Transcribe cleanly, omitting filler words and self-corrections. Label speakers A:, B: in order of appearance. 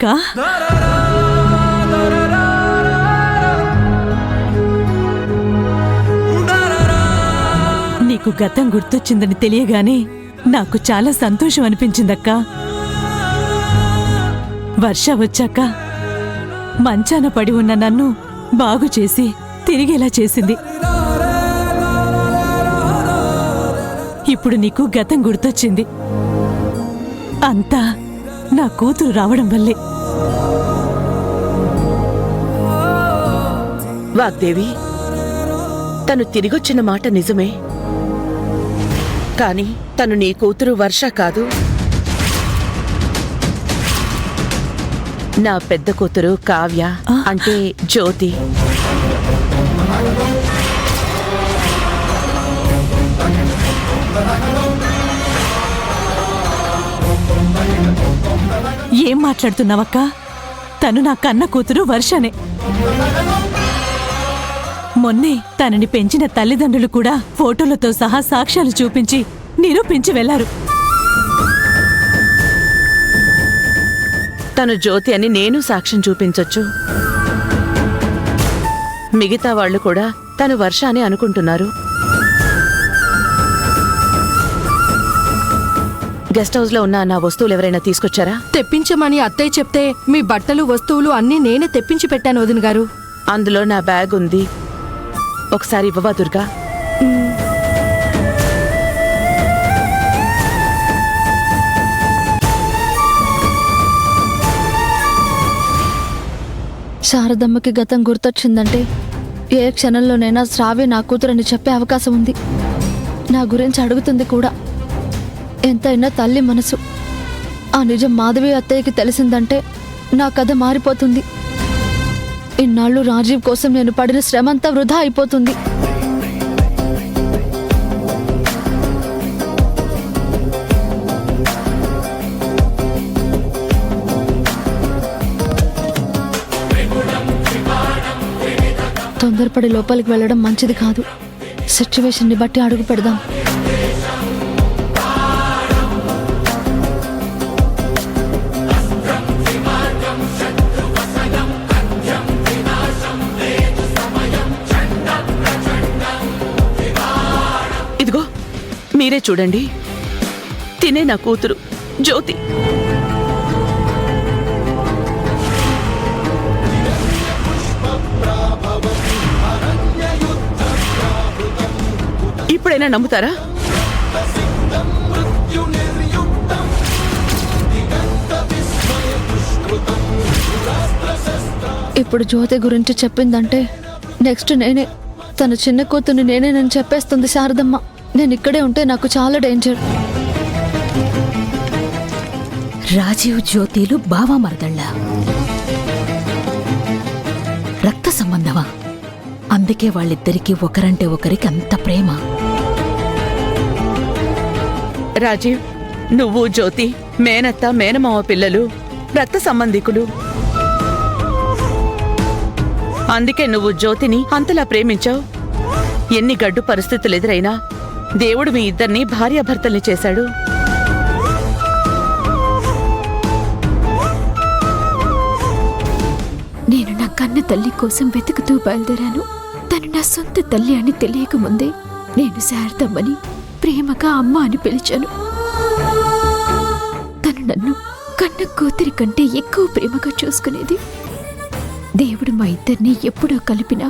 A: అక్క, నీకు గతం గుర్తొచ్చిందని తెలియగానే నాకు చాలా సంతోషం అనిపించిందక్క. వర్ష వచ్చాక మంచాన పడి ఉన్న నన్ను బాగు చేసి తిరిగేలా చేసింది. ఇప్పుడు నీకు గతం గుర్తొచ్చింది. అంతా నా కూతురు రావడం వల్లే.
B: వాగ్దేవి, తను తిరిగొచ్చిన మాట నిజమే, కాని తను నీ కూతురు వర్ష కాదు, నా పెద్ద కూతురు కావ్య, అంటే జ్యోతి.
A: ఏం మాట్లాడుతున్నావక్క? తను నా కన్న కూతురు వర్షనే. మొన్నే తనని పెంచిన తల్లిదండ్రులు కూడా ఫోటోలతో సహా సాక్ష్యాలు చూపించి నిరూపించి వెళ్లారు.
B: తను జ్యోతి అని నేను సాక్ష్యం చూపించొచ్చు. మిగతా వాళ్ళు కూడా తను వర్ష అని అనుకుంటున్నారు. గెస్ట్ హౌస్ లో ఉన్న నా వస్తువులు ఎవరైనా తీసుకొచ్చారా?
C: తెప్పించమని అత్తయ్య చెప్తే మీ బట్టలు వస్తువులు అన్నీ నేనే తెప్పించి పెట్టాను వదిన గారు.
B: అందులో నా బ్యాగ్ ఉంది, ఒకసారి ఇవ్వవా దుర్గా?
D: శారదమ్మకి గతం గుర్తొచ్చిందంటే ఏ క్షణంలోనైనా శ్రావ్య నా కూతురని చెప్పే అవకాశం ఉంది. నా గురించి అడుగుతుంది కూడా. ఎంతైనా తల్లి మనసు. ఆ నిజం మాధవి అత్తయ్యకి తెలిసిందంటే నా కథ మారిపోతుంది. ఇన్నాళ్ళు రాజీవ్ కోసం నేను పడిన శ్రమంతా వృధా అయిపోతుంది. తొందరపడి లోపలికి వెళ్ళడం మంచిది కాదు. సిచ్యువేషన్ని బట్టి అడుగు పెడదాం.
B: ఇదిగో మీరే చూడండి, తినే నా కూతురు జ్యోతి. ఇప్పుడైనా నమ్ముతారా?
D: ఇప్పుడు జ్యోతి గురించి చెప్పిందంటే నెక్స్ట్ నేనే, తన చిన్న కూతుర్ని నేనేనని చెప్పేస్తుంది శారదమ్మ. నేను ఇక్కడే ఉంటే నాకు చాలా డేంజర్.
E: రాజీవ్ జ్యోతిలు బావా మరదళ్ళ రక్త సంబంధమా? అందుకే వాళ్ళిద్దరికీ ఒకరంటే ఒకరికి అంత ప్రేమ.
B: రాజీవ్, నువ్వు జ్యోతి మేనత్త మేనమావ పిల్లలు, రక్త సంబంధికులు. అందుకే నువ్వు జ్యోతిని అంతలా ప్రేమించావు. ఎన్ని గడ్డు పరిస్థితులు ఎదురైనా దేవుడు మీ ఇద్దరిని భార్యాభర్తల్ని చేశాడు.
E: నేను నా కన్న తల్లి కోసం వెతుకుతూ బయలుదేరాను. తను నా సొంత తల్లి అని తెలియకముందే నేను శారదమ్మని ప్రేమగా అమ్మ అని పిలిచాను. తను నన్ను కన్న కూతురి కంటే ఎక్కువ ప్రేమగా చూసుకునేది. దేవుడు మా ఇద్దరిని ఎప్పుడో కలిపినా